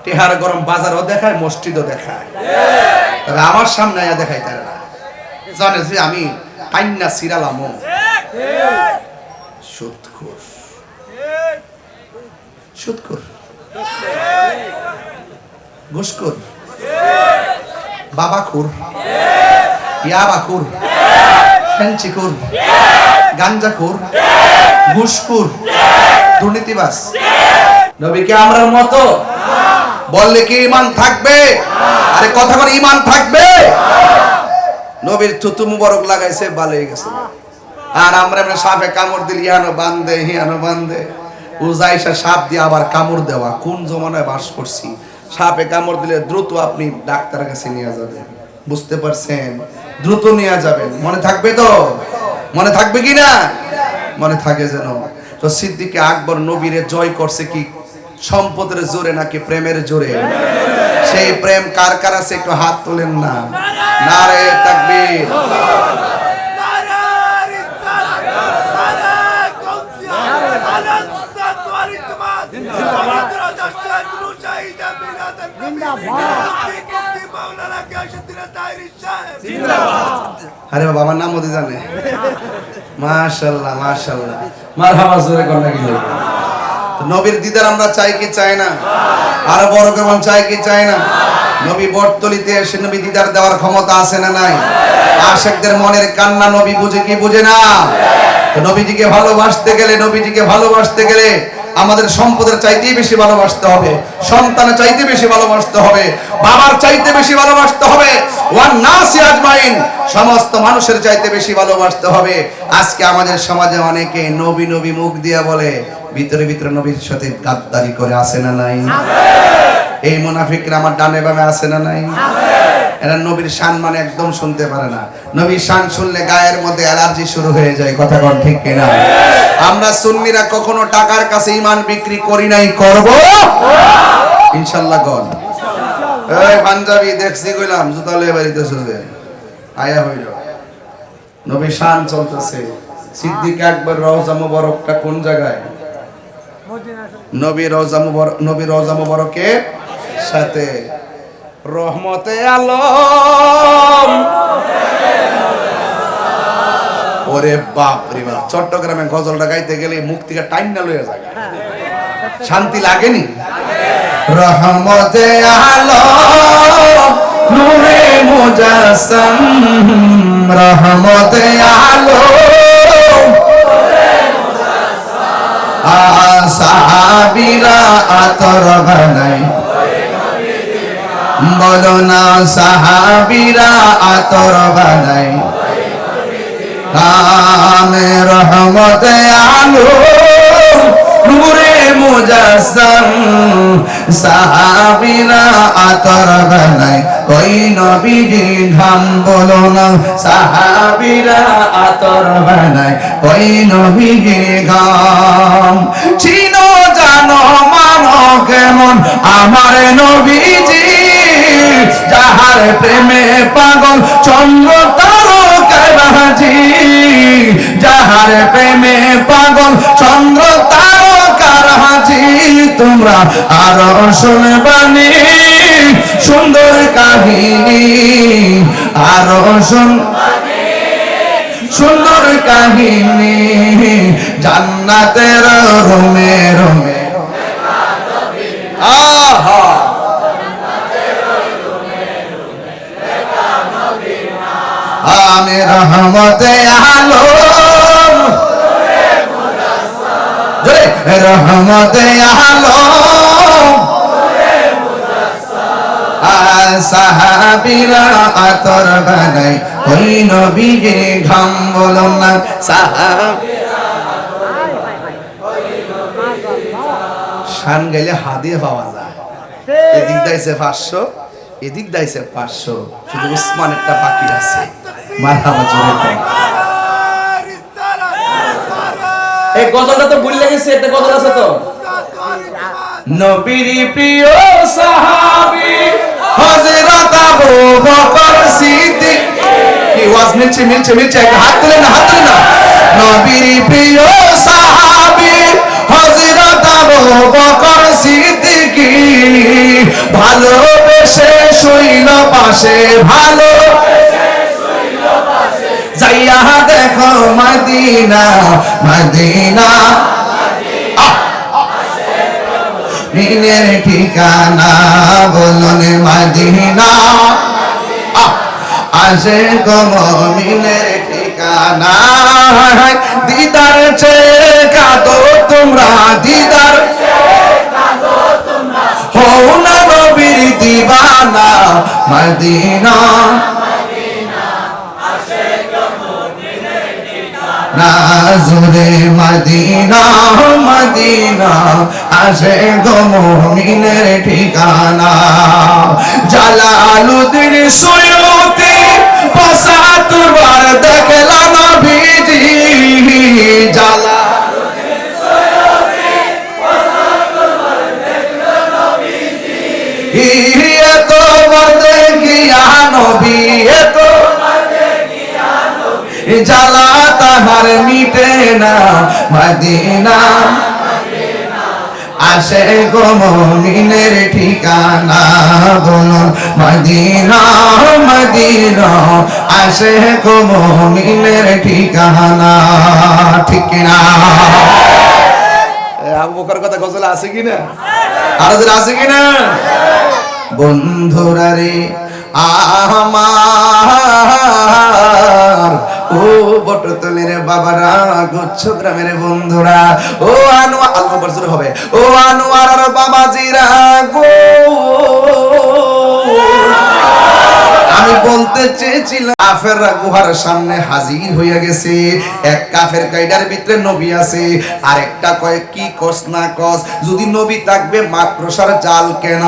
টেহার গরম বাজারও দেখায়, মসজিদও দেখায়, তবে আমার সামনে আয়া দেখাই তারা না। জানে যে আমি পাইন্না সিরালাম সুদখোর, সুদখোর, ঘুষখোর, বাবাখোর, ইয়াবাখোর, ফেঞ্চিখোর, গাঞ্জাখোর, ঘুষখোর, দুর্নীতিবাজ। নবীকে আমরার মতো বললে কি ঈমান থাকবে? আরে কথা বলে ঈমান থাকবে? নবীর থুতু মুবারক লাগাইছে, ভালো হয়ে গেছে। আর আমরা এমনি সাপে কামড় দিলে ইয়ানো বান্ধে, হিয়ানো বান্ধে, উজাইসা সাপ দিয়ে আবার কামড় দেওয়া। কোন জমানায় বাস করছি? সাপে কামড় দিলে দ্রুত আপনি ডাক্তারের কাছে নিয়ে যাবেন, বুঝতে পারছেন? দ্রুত নিয়ে যাবেন। মনে থাকবে তো? মনে থাকবে কি না? মনে থাকে যেন। তো সিদ্দিকে আকবর নবীরে জয় করছে কি সম্পদের জোরে নাকি প্রেমের জোরে? সেই প্রেম কার কার আছে একটু হাত তোলেন না। নারে তাকবীর। আরে বাবা আমার নাম ওদের জানে। মাশাআল্লাহ মাশাআল্লাহ, মারহাবা জোরে কোন নাকি। নবীর দিদার আমরা চাই কি চাই না? আর বড় কেমন চাই কি চাই না? নবী বটতলিতে এসে নবী দিদার দেওয়ার ক্ষমতা আছে না নাই? আশিকদের মনের কান্না নবী বুঝে কি বুঝে না? তো নবীজিকে ভালোবাসতে গেলে, নবীজিকে ভালোবাসতে গেলে আমাদের সম্পদের চাইতেই বেশি ভালোবাসতে হবে, সন্তানের চাইতে বেশি ভালোবাসতে হবে, বাবার চাইতে বেশি ভালোবাসতে হবে, ওয়ান নাসি আজমাইন, সমস্ত মানুষের চাইতে বেশি ভালোবাসতে হবে। আজকে আমাদের সমাজে অনেকে নবী নবী মুখ দিয়া বলে, ভিতরে ভিতরে নবীর সাথে গাদ্দারি করে, আছে না নাই? এই মুনাফিকরা আমার ডানে বামে আছে না নাই? এরা নবীর শান মানে একদম শুনতে পারে না। নবীর শান শুনলে গায়ের মধ্যে অ্যালার্জি শুরু হয়ে যায়। কথা কোন ঠিক কিনা? আমরা সুন্নিরা কখনো টাকার কাছে ঈমান বিক্রি করি নাই, করব ইনশাআল্লাহ। কোন এই পাঞ্জাবি দেখছি কইলাম জুতা লয়ে বাড়িতেছে যে আয়া হইল। নবীর শান চলতেছে। সিদ্দিক আকবর রওজা মুবারকটা কোন জায়গায়? নবী রওজা মুবারকের সাথে। রহমতে আলম, ওরে বাপ রে বাপ, চট্টগ্রামে গজলটা গাইতে গেলে মুখ থেকে টাইম না লয়ে যায়, শান্তি লাগেনি? রহমতে আলম নূরে মুজাসসাম, রহমতে আলম সাহাবীরা আতর বানাই, বলো না সাহাবীরা আতর বানাই, কামে রহমতে আলম নূরে মুজাসসাম, সাহাবীরা আতর বানাই, ওই নবীজি ঘাম, বলো না সাহাবীরা আতর বানাই, ওই নবীজি ঘাম। চিনো জানো মানো কেমন আমার নবীজি, যাহার প্রেমে পাগল চন্দ্র তারকারাজি, যাহার প্রেমে পাগল চন্দ্র তারকারাজি। তোমরা আরো শুনবানি সুন্দর কাহিনী, আরো সুন্দর কাহিনী, জান্নাতের রুমে রুমে। আহা আমি রহমতে আলম, রহমতে আলম সাহাবীরা আতর বানাই, ওই নবীজির ঘাম, বলো না সাহাবীরা। শান গাইলে হাদিয়া পাওয়া যায়। এদিক দাইছে 500, এদিক দাইছে 500, শুধু উসমানেরটা বাকি আছে। মারহাবা জোরে কর। এই গজলটা তো ভুল লেগেছে, একটা গজল আছে তো, নবীর প্রিয় সাহাবী হযরত আবু বকর সিদ্দিক। কি ওয়াজ মিলছে মিলছে মিলছে, একটা হাত তুলে না, হাত তুলে না। নবীর প্রিয় সাহাবী হযরত আবু বকর সিদ্দিক, ভালোবেসে শুইল পাশে, ভালো যাইয়া দেখো মদিনা, মদিনা মিনের ঠিকানা, বলুন মদিনা আসে মিনের ঠিকানা। দিদার চেয়ে কাঁদো তোমরা, দিদার হও না নবীর দিবানা, মদিনা নাজুরে মদিনা, মদিনা আসে গো মুমিনের ঠিকানা। জালালুদ্দিন সুয়ুতি ৭৫ বার দেখলা নবীজি, জালালুদ্দিন সুয়ুতি ৭৫ বার দেখলা নবীজি, এতবার দেখিয়া নবী, এতবার দেখিয়া নবী জালা তাহার মিটে না, মদিনা আসে গো মুমিনের ঠিকানা, বলুন মদিনা, মদিনা আসে গো মুমিনের ঠিকানা। ঠিক কিনা? আবু বকর কথা গজলে আছে কিনা? আর আছে কিনা? বন্ধুরা রে আমার, ও বটতলের বাবারা, গুচ্ছ গ্রামের বন্ধুরা, ও আনোয়ার, আল্লাহু আকবার জোরে হবে, ও আনোয়ার আর বাবাজিরা গো, আমি বলতে চেয়েছিলাম কাফেররা গুহার সামনে হাজির হইয়া গেছে। এক কাফের কাইডার ভিতরে নবী আছে, আর একটা কয় কি কস না কস, যদি নবী থাকবে মাকড়সার জাল কেন,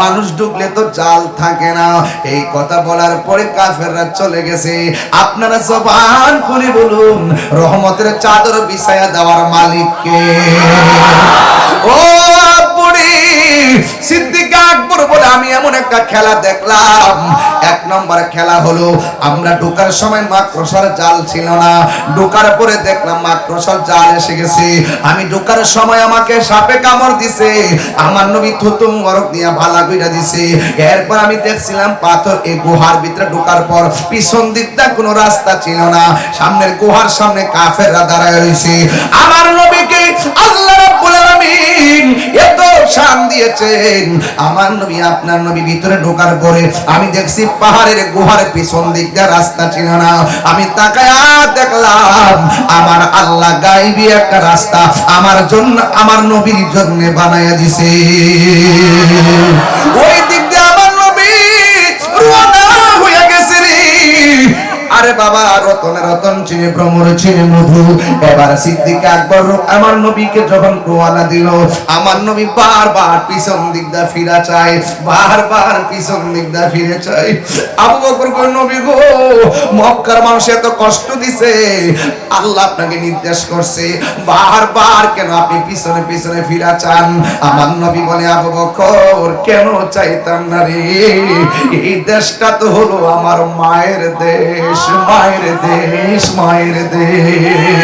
মানুষ ঢুকলে তো জাল থাকে না। এই কথা বলার পরে কাফেররা চলে গেছে। আপনারা জবান খুলে বলুন রহমতের চাদর বিছায়া দেওয়ার মালিক কে? ও বুড়ি সিদ্দিক আকবর বলে, আমি এমন একটা খেলা দেখলাম। এক নম্বর খেলা হলো, আমরা ঢোকার সময় মাকড়সার জাল ছিল না, ঢোকার পরে দেখলাম মাকড়সার জাল এসে গেছে। আমি ঢোকার সময় আমাকে সাপে কামড় দিছে, আমার নবী থুতু মুবারক দিয়া ভালা কইরা দিছে। এরপর আমি দেখছিলাম পাথর, এই গুহার ভিতরে ঢোকার পর পিছন দিকটা কোনো রাস্তা ছিল না, সামনের গুহার সামনে কাফেররা দাঁড়ায় রইছে। আমার নবীকে আল্লাহ রাব্বুল আলামিন এত শান দিয়েছেন। আমার নবী, আপনার নবী ভিতরে ঢোকার পরে আমি দেখছি পাহাড়ের গুহার পিছন দিক দিয়ে রাস্তা ছিল না। আমি তাকায়া দেখলাম আমার আল্লাহ গায়বী একটা রাস্তা আমার জন্য, আমার নবীর জন্য বানায়া দিছে। ওই দিক দিয়ে আমার নবী রওনা হয়ে গেছে রে। আরে বাবা, রতনে রতন চিনে, ভ্রমর চিনে মধু। এবার সিদ্দিক আকবর আমার নবীকে যখন রওনা দিল, আমার নবী বারবার পিছন দিক দিয়ে ফিরা চাই, বারবার পিছন দিক দিয়ে ফিরে চাই। আবু বকর কই, নবী গো, মক্কার মানুষ এত কষ্ট দিছে, আল্লাহ আপনাকে নির্দেশ করছে, বারবার কেন আপনি পিছনে পিছনে ফিরা চান? আমার নবী বলে, আবু বকর কেন চাইতাম না রে, এই দেশটা তো হলো আমার মায়ের দেশ, মায়ের দেশ, মায়ের দেশ।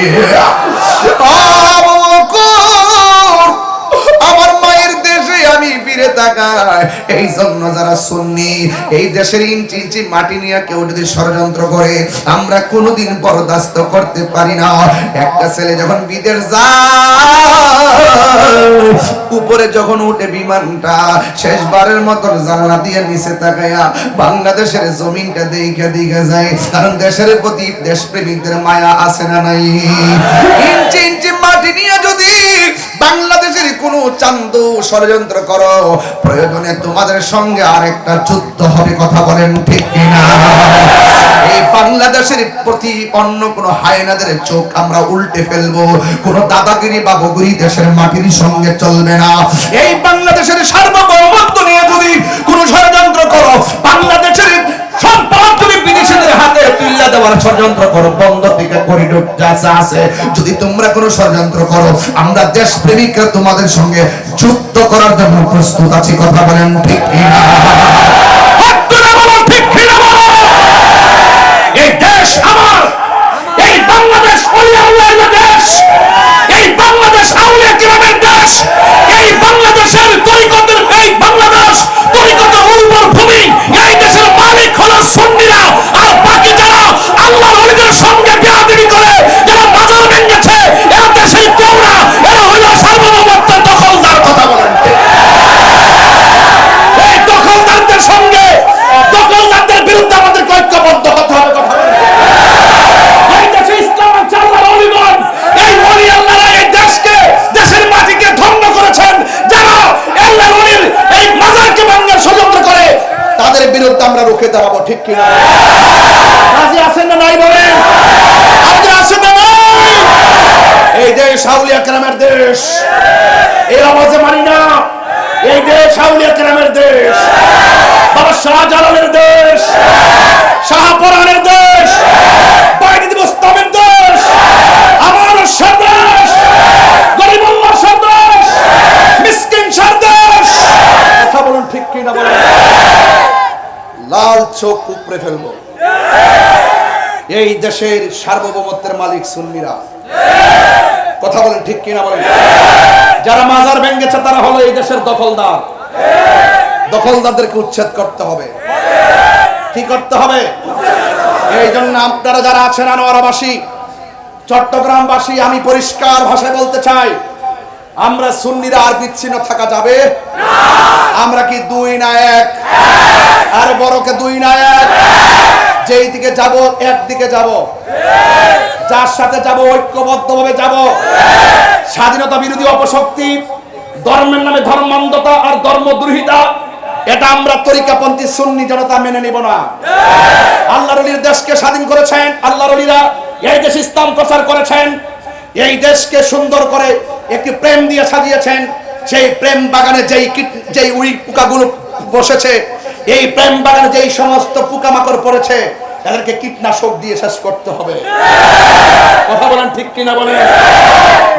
আমার মায়ের দেশে আমি ফিরে তাকাই। এই জন্য যারা সুন্নি, এই দেশের ইঞ্চি ইঞ্চি মাটি নিয়ে কেউ যদি ষড়যন্ত্র করে, আমরা কোনোদিন বরদাস্ত করতে পারি না। একটা ছেলে যখন বিদেশ যায়, উপরে যখন উঠে বিমানটা, শেষবারের মতো জানলা দিয়ে নিচে তাকায়া বাংলাদেশের জমিনটা দেখে দেখে যায়, কারণ দেশের প্রতি দেশপ্রেমিকদের মায়া আছে না নাই? ইঞ্চি ইঞ্চি মাটি নিয়ে যদি বাংলাদেশের কোন চান্দু ষড়যন্ত্র করো, প্রয়োজনে তোমাদের সঙ্গে আরেকটা যুদ্ধ হবে। কথা বলেন ঠিক কিনা? এই বাংলাদেশের প্রতি অন্য কোন হায়নাদের চোখ আমরা উল্টে ফেলবো। কোন দাদাগিরি বাবুগিরি দেশের মাটির সঙ্গে চলবে না। এই বাংলাদেশের সার্বভৌমত্ব নিয়ে যদি কোন ষড়যন্ত্র করো, বাংলাদেশের সম্পদ যদি বিদেশিদের হাতে তুলে দেওয়ার ষড়যন্ত্র করো, বন্ধ থেকে করিডোর যা আছে, যদি তোমরা কোনো ষড়যন্ত্র করো, আমরা দেশপ্রেমিকরা তোমাদের সঙ্গে যুদ্ধ করার জন্য প্রস্তুত আছি। কথা বলেন ঠিক কিনা? এই দেশ আমার, এই বাংলাদেশ ওলিয়া আল্লাহর দেশ, এই বাংলাদেশ আউলিয়া কিরামের দেশ, এই বাংলাদেশের তরিকতের, এই বাংলাদেশ তাদের বিরুদ্ধে আমরা রুখে দাঁড়াবো, ঠিক কিনা? রাজি আছেন না নাই বলেন? আপনারা আছেন না নাই? এই দেশ আউলিয়া কেরামের দেশ, এই আওয়াজে মানি না। এই দেশ আউলিয়া কেরামের দেশ, বাবা শাহজালালের দেশ, শাহপরানের দেশ, বাইজিদ বোস্তামের দেশ, আমার দেশ, গরিবুল্লাহ দেশ, মিসকিন দেশ। কথা বলুন ঠিক কিনা বলেন? লাল চোখ উপড়ে ফেলবো। এই দেশের সার্বভৌমত্বের মালিক সুন্নিরা। কথা বলেন ঠিক কিনা বলেন? যারা মাজার ভেঙেছে তারা হলো এই দেশের দখলদার। দখলদারদেরকে উচ্ছেদ করতে হবে। কি করতে হবে? এই জন্য আপনারা যারা আছেন আনোয়ারাবাসী, চট্টগ্রামবাসী, আমি পরিষ্কার ভাষায় বলতে চাই, আমরা সুন্নিরা আর বিচ্ছিন্ন থাকা যাবে না। আমরা কি দুই না এক? আর বড়কে দুই না এক? যেই দিকে যাব একদিকে যাব, যার সাথে যাব ঐক্যবদ্ধভাবে যাব। স্বাধীনতা বিরোধী অপশক্তি, ধর্মের নামে ধর্মান্ধতা আর ধর্মদ্রোহিতা, এটা আমরা তরিকাপন্থী সুন্নি জনতা মেনে নিব না। আল্লাহর ওলির দেশকে স্বাধীন করেছেন, আল্লাহর ওলিরা এই দেশে ইসলাম প্রচার করেছেন, এই দেশকে সুন্দর করে একটি প্রেম দিয়ে সাজিয়েছেন। সেই প্রেম বাগানে যেই উই পোকাগুলো বসেছে, এই প্রেম বাগানে যেই সমস্ত পোকামাকড় পড়েছে, এদেরকে কীটনাশক দিয়ে শেষ করতে হবে। কথা বলেন ঠিক কিনা বলেন?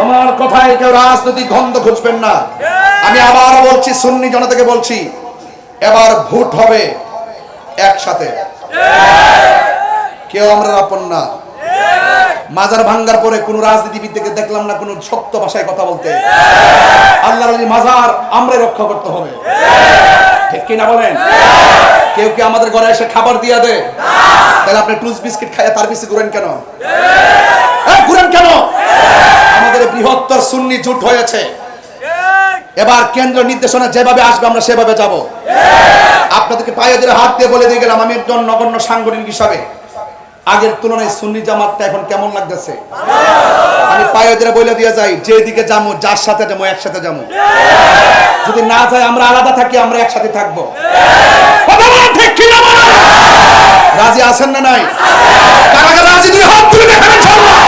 আমার কথায় কেউ রাজনৈতিক গন্ধ খুঁজবেন না। আমি আবার বলছি, সুন্নি জনতাকে বলছি, এবার ভোট হবে একসাথে, কেউ আমরা আপন না। মাজার ভাঙ্গার পরে কোন রাজনীতিবিদকে দেখলাম না কোন শক্ত ভাষায় কথা বলতে। আল্লাহর ওই মাজার আমরাই রক্ষা করতে হবে, ঠিক কিনা বলেন? কেউ কি আমাদের ঘরে এসে খাবার দিয়ে দেয়? তাহলে আপনি টুস বিস্কিট খাইয়া তার পিছে ঘুরেন কেন? ঘুরেন কেন? আমাদের বৃহত্তর সুন্নি জোট হয়েছে, এবার কেন্দ্র নির্দেশনা যেভাবে আসবে আমরা সেভাবে যাব। আপনাদেরকে পায়ে ধরে হাত দিয়ে বলে দিয়ে গেলাম, আমি একজন নগণ্য সাংগঠনিক হিসাবে আগের তুলনায় সুন্নি জামাতটা এখন কেমন লাগতেছে আমি পায়ে ধরে বলে দিয়ে যাই, যেদিকে যাবো, যার সাথে যাবো, একসাথে যাবো। যদি না যাই, আমরা আলাদা থাকি, আমরা একসাথে থাকবো। রাজি আছেন না নাই? কারা কারা রাজি? দুই হাত তুলে দেখেন ইনশাআল্লাহ।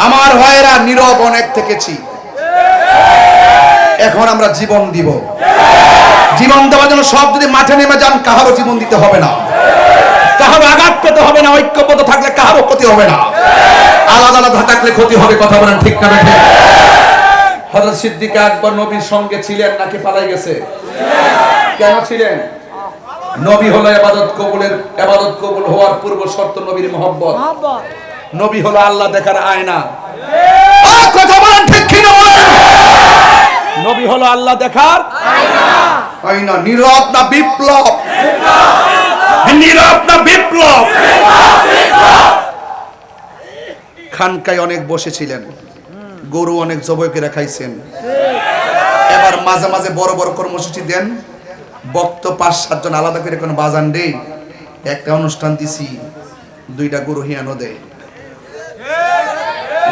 আমার ভাইরা নীরব অনেক থেকেছি, এখন আমরা জীবন দিব। জীবন দেওয়ার জন্য সব যদি মাঠে নেমে যান, কাহারও জীবন দিতে হবে না, কাহারও আঘাত পেতে হবে না, ঐক্যবদ্ধ থাকলে কাহারও ক্ষতি হবে না, আলাদা আলাদা থাকলে ক্ষতি হবে। কথা বলেন ঠিক না ঠিক? হযরত সিদ্দিক আকবর নবীর সঙ্গে ছিলেন নাকি পালাই গেছে? কেন ছিলেন? নবী হলো ইবাদত কবুল হওয়ার পূর্ব শর্ত নবীর মহব্বত। নবী হলো আল্লাহ দেখার আয়না। কথা বলেন ঠিক কিনা বলেন? নবী হলো আল্লাহ দেখার আয়না। নীরব না বিপ্লব? নীরব না বিপ্লব? খানকায় অনেক বসেছিলেন, গরু অনেক জবাই করে খাইছেন। এবার মাঝে মাঝে বড় বড় কর্মসূচি দেন, বক্ত 5-7 জন আলাদা করে কোন বাজান দেই, একটা অনুষ্ঠান দিছি, 2টা গরু হিয়ানো দেয়।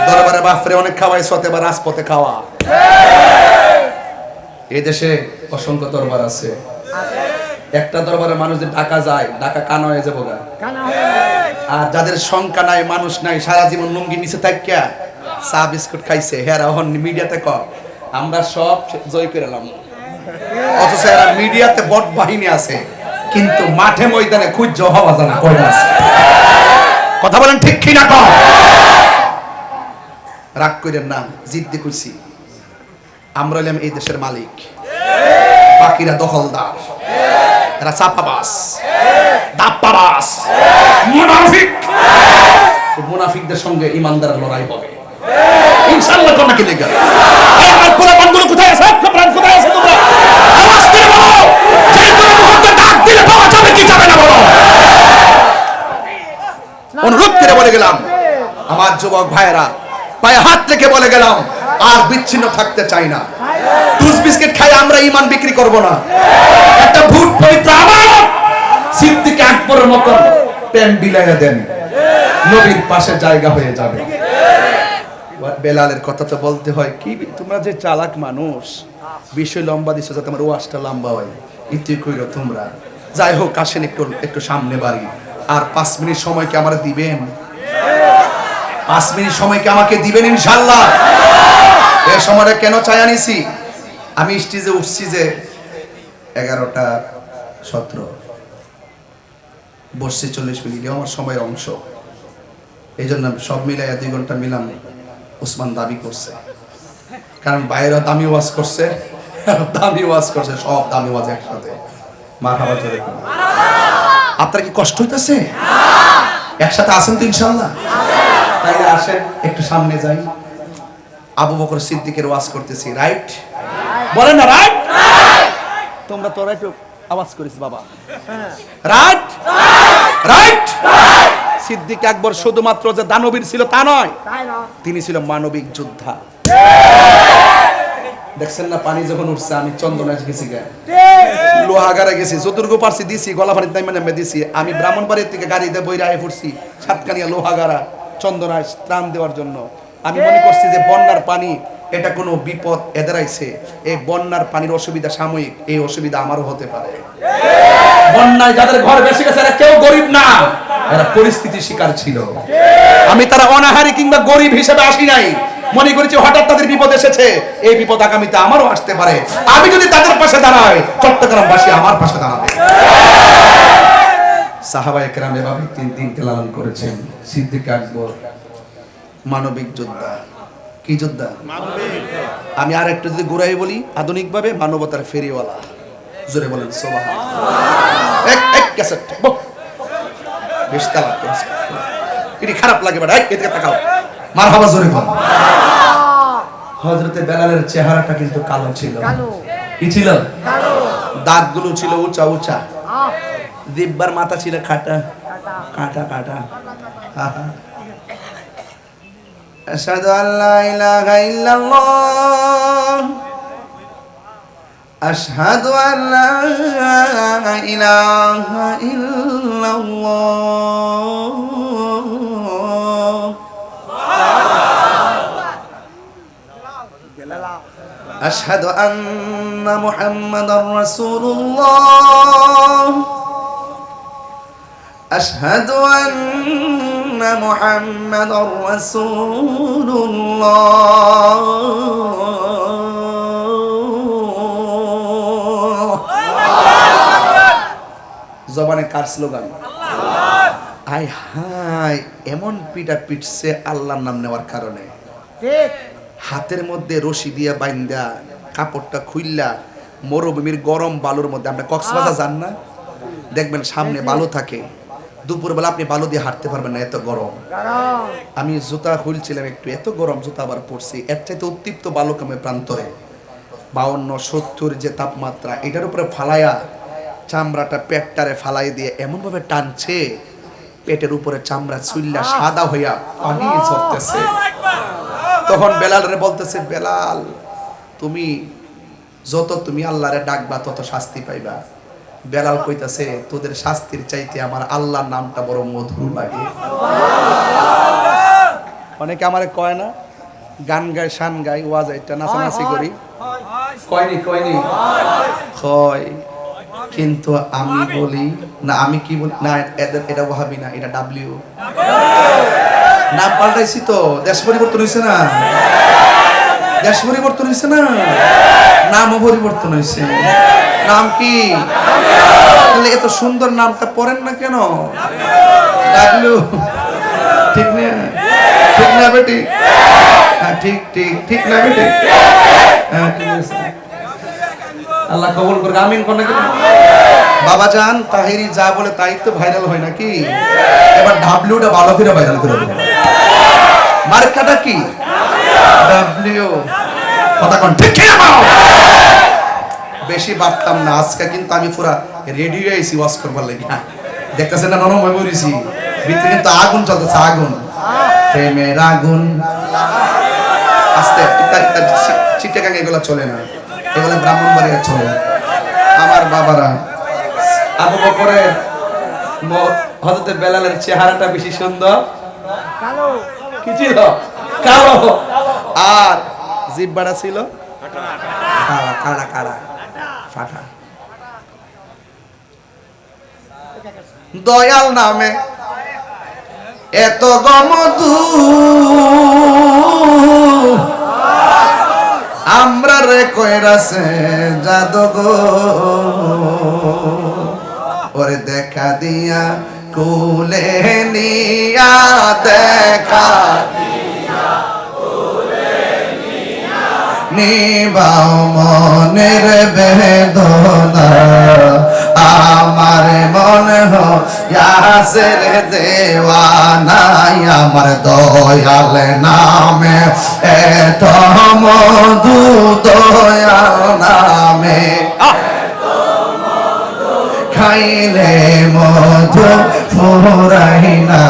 দরবারে বাফরে অনেক খাওয়াই, সতে বা রাজপথে খাওয়া। এই দেশে অসংখ্য দরবার আছে, একটা দরবারে মানুষদের ডাকা যায়, ডাকা কানা হয়ে যাবো গা। আর যাদের সংখ্যা নাই, মানুষ নাই, সারা জীবন লুঙ্গি নিচে থাকিয়া চা বিস্কুট খাইছে, হেরা এখন মিডিয়াতে কম আমরা সব জয় করে এলাম। অথচ এরা মিডিয়াতে বট বাহিনী আছে, কিন্তু মাঠে ময়দানে খুঁজ হওয়া জানা কয়টা আছে। কথা বলেন ঠিক কি না কর? রাগ করেন না, জিদ্দি কইছি। আমরা হলাম এই দেশের মালিক, বাকিরা দখলদার, এরা চাপাবাস, দাপ্পাবাস, মুনাফিক। মুনাফিকদের সঙ্গে ইমানদারের লড়াই হবে ইনশাআল্লাহ। কোন কি লেগে আমার পুরো বন্ধুরা কোথায় আছে? প্রাণ কোথায় আছে? তোমরা আওয়াজ করে বলো, যে কোনো মুহূর্তে ডাক দিলে পাওয়া যাবে কি যাবে না বলো। অনুরোধ করে বলে গেলাম আমার যুবক ভাইয়েরা, পায়ে হাত রেখে বলে গেলাম আর বিচ্ছিন্ন থাকতে চাই না। টুস বিস্কিট খাই আমরা ইমান বিক্রি করব না। একটা ভূত পবিত্র আমার সিদ্দিক আকবরের মত প্রেম বিলাইয়া দেন, নবীর পাশে জায়গা হয়ে যাবে। বেলালের কথা তো বলতে হয় কি, তোমরা যে চালাক মানুষ, বিষয় লম্বা দিছো যাতে আমার ওয়াজটা লম্বা হয়, ইতি কইরো তোমরা। যাই হোক, আসেন একটু সামনে বাড়ি। আর 5 মিনিট সময় কি আমার দিবেন? 5 মিনিট সময় কি আমাকে দিবেন ইনশাআল্লাহ? এই সময়টা কেন চাই আনিছি? আমি স্টেজে উঠছি যে 11:17 বসছি 40 মিনিট, আমার সময়ের অংশ। এই জন্য সব মিলাই 2 ঘন্টা মিলাম ওসমান দাবি করছে, কারণ বাইরে দামি ওয়াজ করছে, দামি ওয়াজ করছে, সব দামি ওয়াজ একসাথে। মারহাবা জোরে করুন। আপনার কি কষ্ট হইতেছে? একসাথে আসেন তো ইনশাআল্লাহ? তাইলে আসেন একটু সামনে যাই। আবু বকর সিদ্দিকের ওয়াজ করতেছি, রাইট? বলেন না রাইট? তোমরা তো রাইট আওয়াজ করিস বাবা, রাইট? রাইট। সিদ্দিক আকবর শুধুমাত্র যে দানবীর ছিল তা নয়, তিনি ছিল মানবিক যোদ্ধা। দেখছেন না পানি যখন উঠছে, আমি চন্দনায় গেছি, লোহাগাড়া গেছি, যতটুকু পারছি দিছি, গলা পানির নামে নামে দিছি। আমি ব্রাহ্মণবাড়ির থেকে গাড়িতে বইরা আয় পড়ছি সাতকানিয়া লোহাগাড়া চন্দনায় ত্রাণ দেওয়ার জন্য। আমি মনে করছি যে বন্যার পানি এটা কোনো বিপদ এদারাইছে, এই বন্যার পানির অসুবিধা সাময়িক, এই অসুবিধা আমারও হতে পারে। বন্যায় যাদের ঘর বেশি গেছে এরা কেউ গরিব না, এরা পরিস্থিতির শিকার ছিল। আমি তারা অনাহারি কিংবা গরিব হিসেবে আসি নাই, মনে করেছি হঠাৎ তাদের বিপদ এসেছে, এই বিপদ আগামীতে আমারও আসতে পারে। আমি যদি তাদের পাশে দাঁড়াই, চট্টগ্রামবাসী আমার পাশে দাঁড়াবে। সাহাবায়ে কেরাম এভাবে 3 দিনকে লালন করেছেন। সিদ্দিক আকবর মানবিক যোদ্ধা। কি যোদ্ধা? মানবিক। আমি আর একটু যদি ঘুরাই বলি, আধুনিকভাবে মানবতার ফেরিওয়ালা। জোরে বলেন সুবহানাল্লাহ। এক ক্যাসেট বেশ তালাক করেছে, এটি খারাপ লাগে বাড়া, এদিকে তাকাও। মারহাবা জোরে বল। হযরতে বেলালের চেহারাটা কিন্তু কালো ছিল। কি ছিল? কালো। দাগগুলো ছিল উঁচা উঁচা, দিব্বার মাথা ছিল খাটা কাটা কাটা। আশহাদু আল্লা ইলাহা ইল্লাল্লাহ, আশহাদু আল্লা ইলাহা ইল্লাল্লাহ, আশহাদু আন্না মুহাম্মাদার রাসূলুল্লাহ, আশহাদু আন্না মুহাম্মাদার রাসূলুল্লাহ। জবানে কার স্লোগান? আয় হায়, এমন পিটা পিটছে আল্লাহর নাম নেওয়ার কারণে। ঠিক। হাতের মধ্যে রশি দিয়া বাইন্দা কাপড়টা খুইল্লা মরুভূমির গরম বালুর মধ্যে, আমরা কক্সবাজার যান না, দেখবেন সামনে বালু থাকে, দুপুরবেলা আপনি বালু দিয়ে হাঁটতে পারবেন না, এত গরম। আমি জুতা খুলছিলাম একটু, এত গরম জুতা আবার পরছি। এর চাইতে উত্তপ্ত বালুকামে প্রান্তরে 52-70 যে তাপমাত্রা, এটার উপরে ফালাইয়া চামড়াটা পেটটারে ফালাই দিয়ে এমন ভাবে টানছে, পেটের উপরে চামড়া চুল্লা সাদা হইয়া পানি ঝরতেছে। তখন বেলালরে বলতেছে, বেলাল তুমি যত তুমি আল্লাহরে ডাকবা তত শাস্তি পাইবা। বেলাল কইতাছে, তোদের শাস্তির চাইতে আমার আল্লাহর নামটা বড় মধুর লাগে। অনেকে আমারে কয় না, গান গায়, শান গাই, ওয়াজ এটা নাচানাচি করি, কয়নি কয়নি কয়, কিন্তু আমি বলি না, আমি কি বলি না, এটা ওয়াহাবি না, এটা ডাব্লিউ। নাম পাল্টাইছি তো, দেশ পরিবর্তন হয়েছে না, দেশ পরিবর্তন হয়েছে না, নামও পরিবর্তন হয়েছে। নাম কি? এত সুন্দর নামটা পড়েন না কেন? ডাব্লিউ। ঠিক না? ঠিক না বেটি? হ্যাঁ ঠিক ঠিক ঠিক না বেটি? হ্যাঁ ঠিক আছে। আল্লাহ কবুল করুক, আমিন কোন নাকি? বাবা জান তাহিরি যা বলে তাই তো ভাইরাল হয় নাকি? এবার ডাব্লিউটা ভালো করে ভাইরাল করে দেব। মার্কাটা কি? ডাব্লিউ। কথা কোন ঠিক কি না? বেশি বাড়তাম না, আজকে কিন্তু আমি পুরা রেডি হয়ে আইছি ওয়াজ করবার লাগি। দেখতেছেন না নরম হয়ে পড়েছি, ভিতরে কিন্তু আগুন চলতেছে, আগুন, প্রেমের আগুন। আস্তে চিটাগাং এগুলো চলে না, এগুলো ব্রাহ্মণবাড়িয়া চলে। আমার বাবারা, আবু বকরের হযরত বেলালের চেহারাটা বেশি সুন্দর, কি ছিল? কালো। আর জিহ্বাটা ছিল কাড়া কাড়া ফাটা। দয়াল নামে এত গমধু আমরা রে কইরাছে জাদু গো, ওরে দেখা দিয়া কুলে নিয়া, দেখা নিবাও মনের বেদনা, আমার মন হইয়াছে দেওয়ানা, আমার দয়াল নামে এত মধু, দয়াল নামে খাইলে মধু ফুরাই না,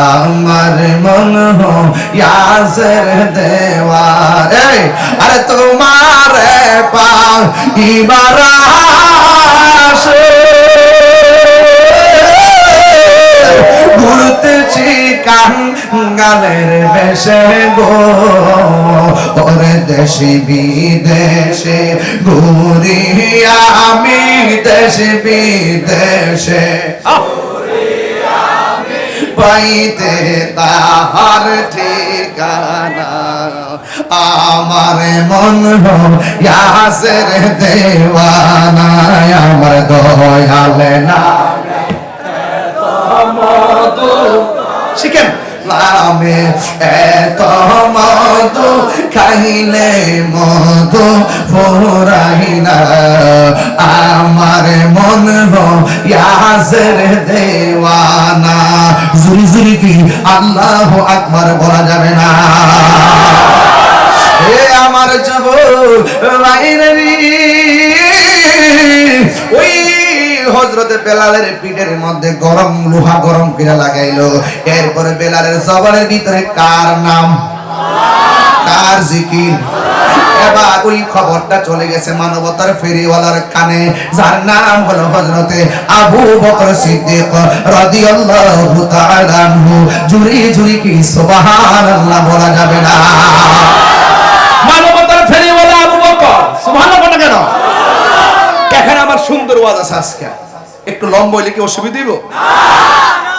আমার মন হইয়াছে দেওয়ানা। আরে তোমার পাইবার আশে ঘুরতেছি কাঙ্গালের বেশে গো, ওরে দেশে বিদেশে ঘুরি আমি, দেশে বিদেশে পাইতে তাহার ঠিকানা, আমার মন হইয়াছে দেওয়ানা, আমার দয়াল নামে মধু, শিখেন নামে এত মধু, খাইলে মধু ফুরাই না, আমার মন হইয়াছে দেওয়ানা। জুরি জুরি কি আল্লাহু আকবার বলা যাবে না? হে আমার যুবক ভাইরা, ওই হযরত বেলালের পিঠের মধ্যে গরম লোহা গরম করে লাগাইলো। এরপরে বেলালের জবানের ভিতরে কার নাম, কার জিকির? এবার ওই খবরটা চলে গেছে মানবতার ফেরিওয়ালার কানে, যার নাম হলো হযরতে আবু বকর সিদ্দিক রাদিয়াল্লাহু তাআলা আনহু। জুরি জুরি কি সুবহানাল্লাহ বলা যাবে না? মানবতার ফেরিওয়ালা আবু বকর, সুবহানাল্লাহ কেন? এখানে আমার সুন্দর ওয়াজ আছে আজকে, একটু লম্বা হইলে কি অসুবিধা দিব?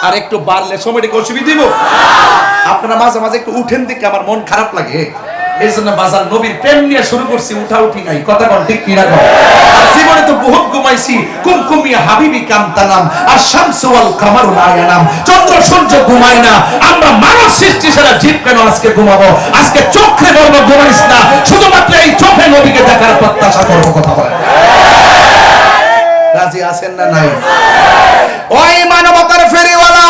আর একটু বাড়লে সময়টা কি অসুবিধা দিব? আপনারা মাঝে মাঝে একটু উঠেন দিকে আমার মন খারাপ লাগে, এই জন্য বাজার নবীর প্রেম নিয়ে শুরু করছি, উঠা উঠি নাই। কথা কোন ঠিক কি না? জীবনে তো বহুত ঘুমাইছি, কুমকুমিয়া হাবিবি কামতানাম, আর শামসু ওয়াল কামারু লা ইয়ানাম, চন্দ্র সূর্য ঘুমায় না, আমরা মানব সৃষ্টি ছাড়া জীব কেন আজকে ঘুমাবো? আজকে চোখে বলবো ঘুমাইস না, শুধুমাত্র এই চোখে নবীকে দেখার প্রত্যাশা করবো। কথা বলেন রাজি আছেন না নাই? ওই মানবতার ফেরিওয়ালা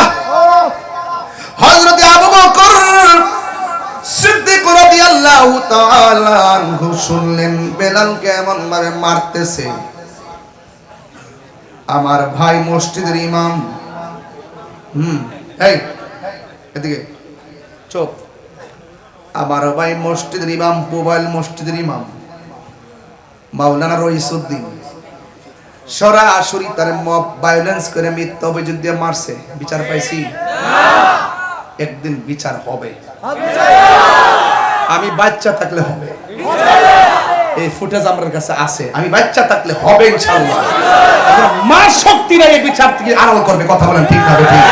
হযরত আবু বকর সিদ্দিক রাদিয়াল্লাহু তাআলা আনহু শুনলেন বেলালকে এমন ভাবে মারতেছে। আমার ভাই মসজিদের ইমাম, এই এদিকে চুপ, আমার ভাই মসজিদের ইমাম, মোবাইল মসজিদের ইমাম মাওলানা রইসউদ্দিন সরাসরি তার মব ভায়োলেন্স করে মিথ্যা অভিযোগ দিয়ে মারছে। বিচার পাইছি? একদিন বিচার হবে, আমি বাচ্চা থাকলে হবে। এই ফুটেজ আমার কাছে আছে, আমি বাচ্চা থাকলে হবে ইনশাআল্লাহ। মার শক্তি নাই এই বিচার থেকে আড়াল করবে। কথা বলেন ঠিক না? ঠিক।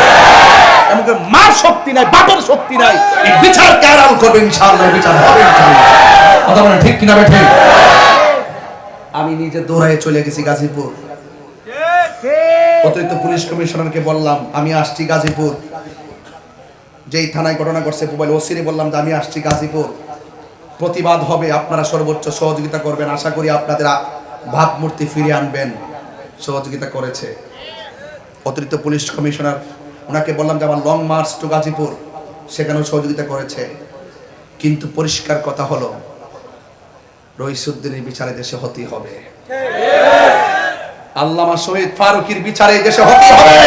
এমনকি মার শক্তি নাই, বাপের শক্তি নাই, এই বিচারকে আড়াল করবে ইনশাআল্লাহ। বিচার হবে ইনশাআল্লাহ। কথা বলেন ঠিক কিনা? ঠিক। আমি নিজে দৌড়ায় চলে গেছি গাজীপুর, অতিরিক্ত পুলিশ কমিশনারকে বললাম আমি আসছি গাজীপুর। যেই থানায় ঘটনা ঘটছে মোবাইল ওসিরে বললাম যে আমি আসছি গাজীপুর, প্রতিবাদ হবে, আপনারা সর্বোচ্চ সহযোগিতা করবেন, আশা করি আপনাদের ভাবমূর্তি ফিরিয়ে আনবেন। সহযোগিতা করেছে। অতিরিক্ত পুলিশ কমিশনার, ওনাকে বললাম যে আমার লং মার্চ টু গাজীপুর, সেখানেও সহযোগিতা করেছে। কিন্তু পরিষ্কার কথা হলো রইসুদ্দিনের বিচারে দেশে হতেই হবে, আল্লামা শহীদ ফারুকীর বিচারে দেশে হতেই হবে,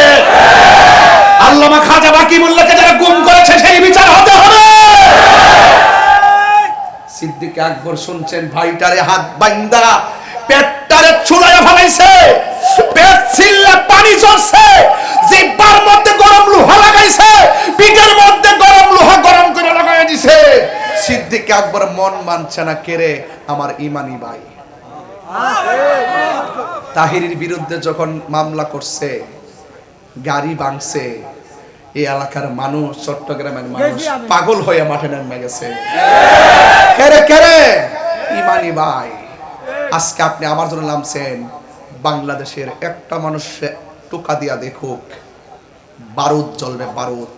আল্লামা খাজা বাকিবুল্লাহকে যারা গুম করেছে সেই বিচার হতে হবে। সিদ্দিক আকবর শুনছেন ভাইটারে হাত বাইন্দা পেটটারে ছুলাইয়া ফেলাইছে, পেট ছিললে পানি ঝরছে, জিহ্বার মধ্যে গরম লোহা লাগাইছে, পিঠের মধ্যে গরম লোহা গরম করে লাগাইয়া দিছে। সিদ্দিক আকবর মন মানছে না, কেরে আমার ইমানি ভাই। তাহিরের বিরুদ্ধে যখন মামলা করছে, গাড়ি ভাঙছে, এই এলাকার মানুষ, চট্টগ্রামের মানুষ পাগল হয়ে মাঠে নেমে গেছে। কেরে কেরে ইমানি ভাই, আজকে আপনি আমার জন্য নামছেন, বাংলাদেশের একটা মানুষ টোকা দিয়া দেখুক, বারুদ জ্বলবে, বারুদ।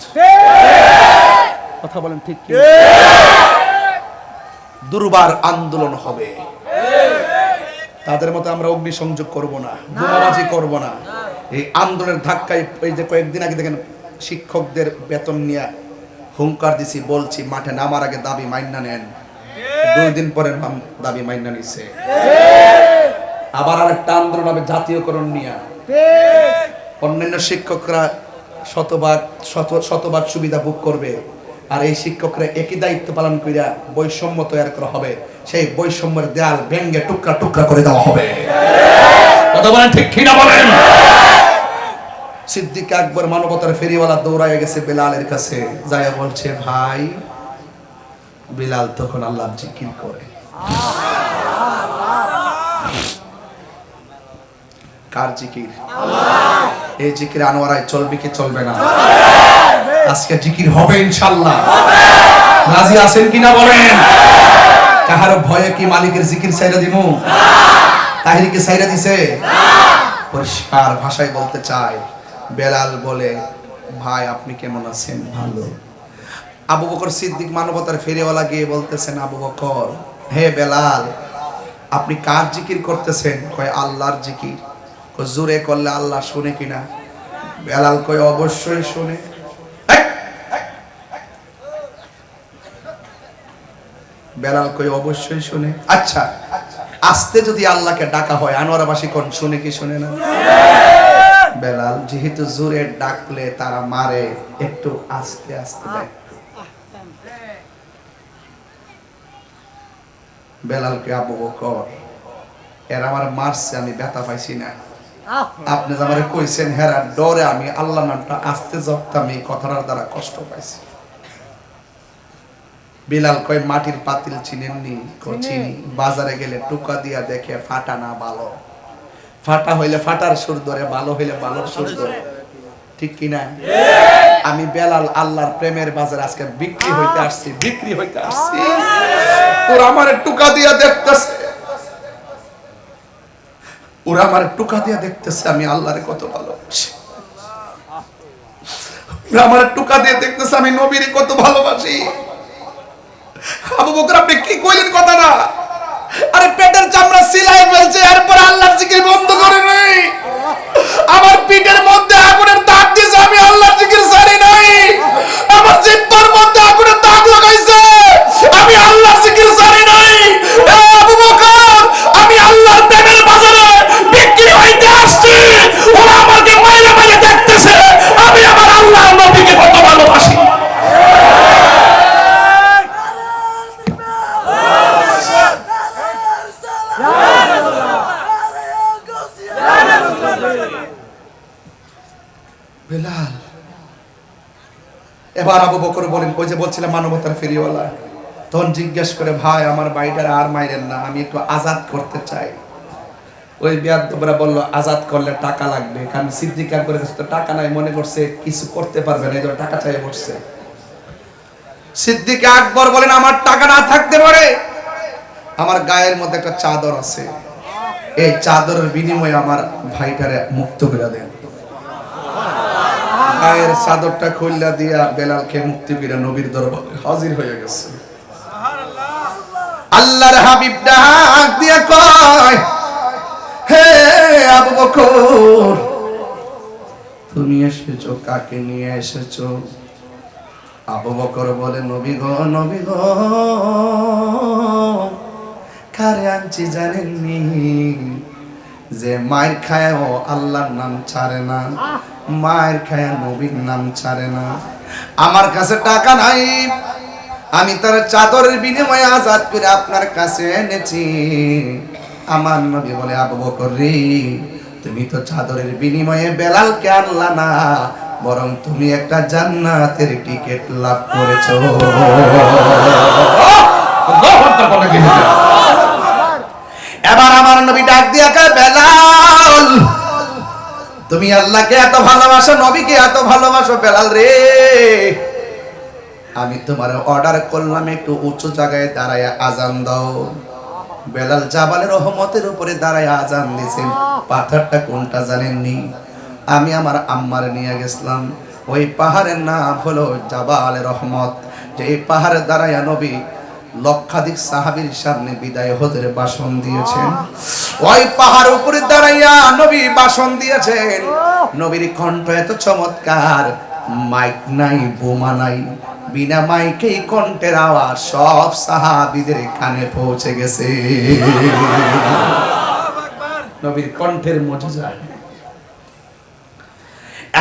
কথা বলেন ঠিক কি? দুর্বার আন্দোলন হবে। তাদের মতো আমরা অগ্নিসংযোগ করব না, বোমাবাজি করব না। এই আন্দোলনের ধাক্কায় এই যে কয়েকদিন আগে দেখেন শিক্ষকদের বেতন নিয়ে হুঙ্কার দিছি, বলছি মাঠে নামার আগে দাবি মাইন্না নেন, 2 দিন পরে দাবি মাইন্না নিছে। আবার আরেকটা আন্দোলন হবে জাতীয়করণ নিয়ে, অন্যান্য শিক্ষকরা শতভাগ সুবিধা ভোগ করবে, আর এই শিক্ষকরা একই দায়িত্ব পালন করিয়া বৈষম্য তৈরি করা হবে, সেই বৈষম্যের দেয়াল ভেঙে টুকরা টুকরা করে দেওয়া হবে। কথা বলেন ঠিক কি না বলেন? সিদ্দিক আকবর মানবতার ফেরিওয়ালা দৌড়ায় গেছে বেলালের কাছে, যাইয়া বলছে ভাই। বিলাল তখন আল্লাহ জিকির করে। কার জিকির? এই জিকির আনোয়ারায় চলবে কি চলবে না? আজকে জিকির হবে ইনশাআল্লাহ। রাজি আছেন কিনা বলেন? কাহার ভয়ে কি মালিকের জিকির ছাইরা দিমু? তাহিরকে ছাইরা দিছে? পরিষ্কার ভাষায় বলতে চাই, বেলাল বলে ভাই আপনি কেমন আছেন? ভালো। আবু বকর সিদ্দিক মানবতার ফেরিওয়ালা গিয়ে বলতেছেন, আবু বকর, হে বেলাল, আপনি কার জিকির করতেছেন? কয় আল্লাহর জিকির। কয় জোরে করলে আল্লাহ শুনে কিনা? বেলাল কয় অবশ্যই শুনে। বেলাল কয় অবশ্যই শুনে। আচ্ছা, আস্তে যদি আল্লাহকে ডাকা হয়, আনোয়ারাবাসী কোন শুনে কি শুনে না? বেলাল যেহেতু জোরে ডাকলে তারা মারে, একটু আস্তে আস্তে ডাক। বেলালকে আবু বকর, এরা আমার মারছে, আমি ব্যথা পাইছি না। আপনি যে আমারে কইছেন হেরা ডরে আমি আল্লাহ নামটা আস্তে জপতাম, এই কথাটার দ্বারা কষ্ট পাইছি। বিলাল কয় মাটির পাতিল চিনেননি? চিনি। বাজারে গেলে টুকা দিয়া দেখে ফাটা না ভালো, ফাটা হইলে ফাটার সুর ধরে, ভালো হইলে ভালোর সুর ধরে, ঠিক কিনা? আমি বেলাল আল্লাহর প্রেমের বাজারে আজকে বিক্রি হইতে আসছি, বিক্রি হইতে আসছি। ওরা আমার টুকা দিয়া দেখতেছে, ওরা আমার টুকা দিয়া দেখতেছে আমি আল্লাহরে কত ভালোবাসি, ওরা আমার টুকা দিয়ে দেখতেছে আমি নবীরে কত ভালোবাসি। আবু বকর আপনি কি কইলেন কথা না? আরে পেটের চামড়া সিলাই ফেলছে, এরপর আল্লাহর জিকির বন্ধ করে নাই। আমার পিঠের মধ্যে আগুনের দাগ দিয়েছে, আমি আল্লাহর জিকির ছাড়ি নাই। আমার জিহ্বার মধ্যে আগুনের দাগ লাগাইছে, আমি আল্লাহর জিকির ছাড়ি নাই। আবু বকর, আমি আল্লাহর প্রেমের বাজারে বিক্রি হইতে আসছি, ওরা আমাকে মাইরে মাইরে দেখতেছে আমি আমার আল্লাহর নবীকে কত ভালোবাসি। বেলাল এবার আবু বকর বলেন, ওই যে বলছিলাম মানবতার ফেরিওয়ালা, তখন জিজ্ঞেস করে ভাই আমার বাড়িটার আর মাইরেন না, আমি একটু আজাদ করতে চাই। ওই বিয়াদরা বলল আজাদ করলে টাকা লাগবে, কারণ সিদ্দিক আকবরের কাছে তো টাকা নাই, মনে করছে কিছু করতে পারবে না, এই জন্য টাকা চাই বসছে। সিদ্দিক আকবর বলেন আমার টাকা না থাকতে পারে, আমার গায়ের মধ্যে একটা চাদর আছে, এই চাদরের বিনিময়ে আমার ভাইটারে মুক্ত করে দেন। গায়ের চাদরটা খুললা দিয়া বেলালকে মুক্তি করে নবীর দরবারে হাজির হয়ে গেছে। আল্লাহর হাবিব ডাক দিয়া কয়, হে আবু বকর, তুমি এসেছো, কাকে নিয়ে এসেছো? আবু বকর বলে, নবী গো, নবী গো, কারে আনছি জানেননি? যে মায়ের খায় ও আল্লাহর নাম ছাড়ে না, মায়ের খায় নবীর নাম ছাড়ে না। আমার কাছে টাকা নাই, আমি তার চাদরের বিনিময়ে আজাদ করে আপনার কাছে এনেছি। আমার নবী বলে, আবু বকর রে, তুমি তো চাদরের বিনিময়ে বেলালকে আনলা না, বরং তুমি একটা জান্নাতের টিকিট লাভ করেছো। এবার আমার নবী ডাক দিয়া কয়, বেলাল, তুমি আল্লাহকে এত ভালোবাসো, নবীকে এত ভালোবাসো, বেলাল রে, আমি তোমার অর্ডার করলাম একটু উঁচু জায়গায় দাঁড়ায় আজান দাও। বেলাল জাবালের রহমতের উপরে দাঁড়ায় আজান দিয়েছেন। পাথরটা কোনটা জানেননি? আমি আমার আম্মার নিয়ে গেছিলাম, ওই পাহাড়ের নাম হলো জাবালের রহমত। যে এই পাহাড়ে দাঁড়ায় নবী লক্ষাধিক সাহাবীর সামনে বিদায় হজের ভাষণ দিয়েছেন। ওই পাহাড় উপরে দাঁড়াইয়া নবী ভাষণ দিয়েছেন। নবীর কণ্ঠ এত চমৎকার, মাইক নাই, বোমা নাই, বিনা মাইকেই কণ্ঠের আওয়াজ সব সাহাবীদের কানে পৌঁছে গেছে। নবীর কণ্ঠের মুজিজা।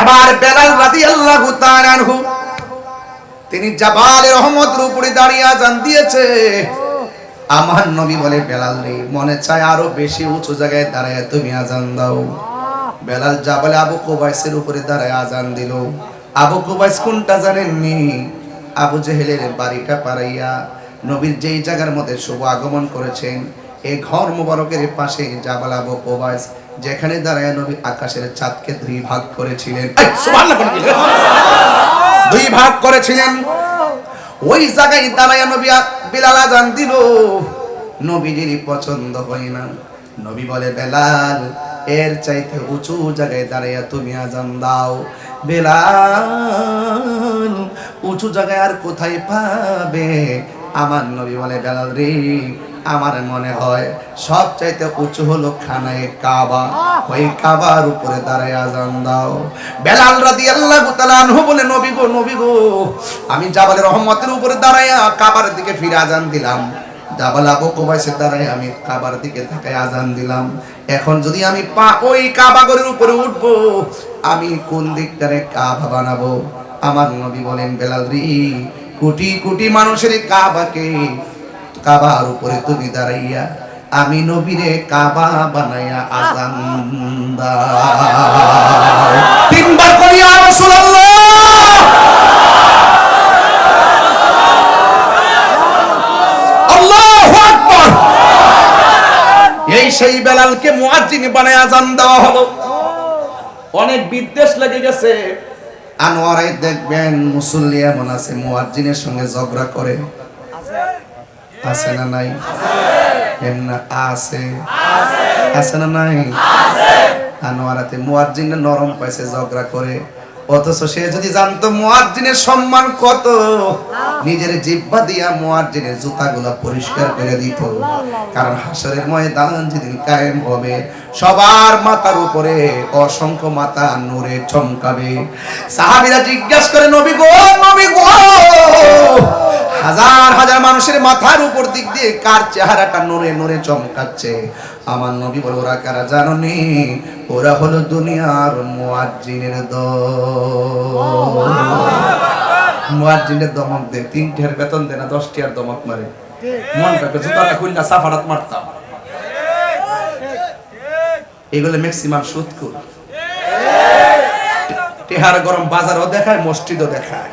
এবার বেলাল রাদিয়াল্লাহু তাআলা আনহু তিনি জাবালের রহমতের উপরে দাঁড়িয়ে আজান দিয়েছে। আমার নবী বলে, বেলাল রে, মনে চায় আরো বেশি উঁচু জায়গায় দাঁড়ায় তুমি আজান দাও। বেলাল জাবালে আবু কুবাইসের উপরে দাঁড়ায় আজান দিল। আবু কুবাইস কোনটা জানেননি? আবু জেহেলের বাড়িটা পাড়াইয়া নবীর যেই জায়গার মধ্যে শুভ আগমন করেছেন, এই ঘর মুবারকের পাশে জাবাল আবু কুবাইস, যেখানে দাঁড়ায় নবী আকাশের চাঁদকে দুই ভাগ করেছিলেন, দুই ভাগ করেছিলেন, ওই জায়গায় দাঁড়ায় নবী বেলাল আজান দিল। নবীজির পছন্দ হয় না। নবী বলে, বেলাল, এর চাইতে উঁচু জায়গায় দাঁড়াইয়া তুমি আজান দাও। বেলাল উঁচু জায়গায় আর কোথায় পাবে? আমার নবী বলে, বেলাল রে, আমার মনে হয় সব চাইতে উঁচু হলো খানায়ে কাবা, ওই কাবার উপরে দাঁড়ায় আজান দাও। বেলাল রাদিয়াল্লাহু তাআলা আনহু বলে, নবী গো, নবী গো, আমি জাবালের রহমতের উপরে দাঁড়ায়া কাবার দিকে ফিরে আজান দিলাম। জাবাল আবু কুবাইসের দাঁড়ায় আমি কাবার দিকে তাকায় আজান দিলাম। এখন যদি আমি ওই কাবা ঘরের উপরে উঠবো, আমি কোন দিকটারে কাবা বানাবো? আমার নবী বলেন, বেলাল রে, কোটি কোটি মানুষের কাবাকে, কাবার উপরে তুমি দাঁড়াইয়া আমি নবীরে কাবা বানাইয়া আজান দাও। তিনবার করি ইয়া রাসূলুল্লাহ। আল্লাহু আকবার। এই সেই বেলালকে মুয়াজ্জিন বানায় আজান দেওয়া হলো। অনেক বিদ্বেষ লেগে গেছে। আনোয়ারাই দেখবেন মুসল্লি এমন আছে মুয়াজ্জিনের সঙ্গে ঝগড়া করে, আছে না নাই? এমনা আছে, আছে না নাই? আনোয়ারাতে মুয়াজ্জিনের নরম পাইছে, ঝগড়া করে। অথচ সে যদি জানতো মুয়াজ্জিনের সম্মান কত, নিজের জিহ্বা দিয়া মুয়াজ্জিনের জুতাগুলো পরিষ্কার করে দিত। কারণ হাসরের ময়দান যেদিন কায়েম হবে, সবার মাথার উপরে অসংখ্য মাথা নূরে চমকাবে। সাহাবীরা জিজ্ঞাসা করে, নবী গো, নবী গো, হাজার হাজার মানুষের মাথার উপর দিক দিয়ে কার চেহারাটা নূরে নূরে চমকাচ্ছে? আমার নবী বলে, ওরা কারা জানোনি? ওরা হলো দুনিয়ার মুয়াজ্জিনের দল। মুয়াজ্জিনের দমক দে, 3 টাকার বেতন দেনা 10 টাকার দমক মারে। মনটাকে জুতাটা খুলনা সাফারাত মারতাম। এগুলো ম্যাক্সিমাম সুদখোর। টেহার গরম বাজারও দেখায়, মসজিদও দেখায়,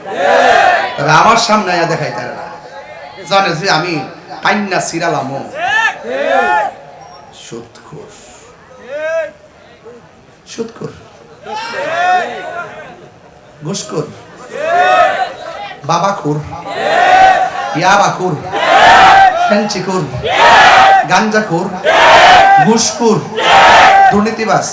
তবে আমার সামনে আয়া দেখাই তারা না। জানে যে আমি কান্না সিরালাম। সুদখোর, সুদখোর, ঘুষখোর, বাবাখোর, ইয়াবাখোর, ফেঞ্চিখোর, গাঞ্জাখোর, ঘুষখোর, দুর্নীতিবাজ।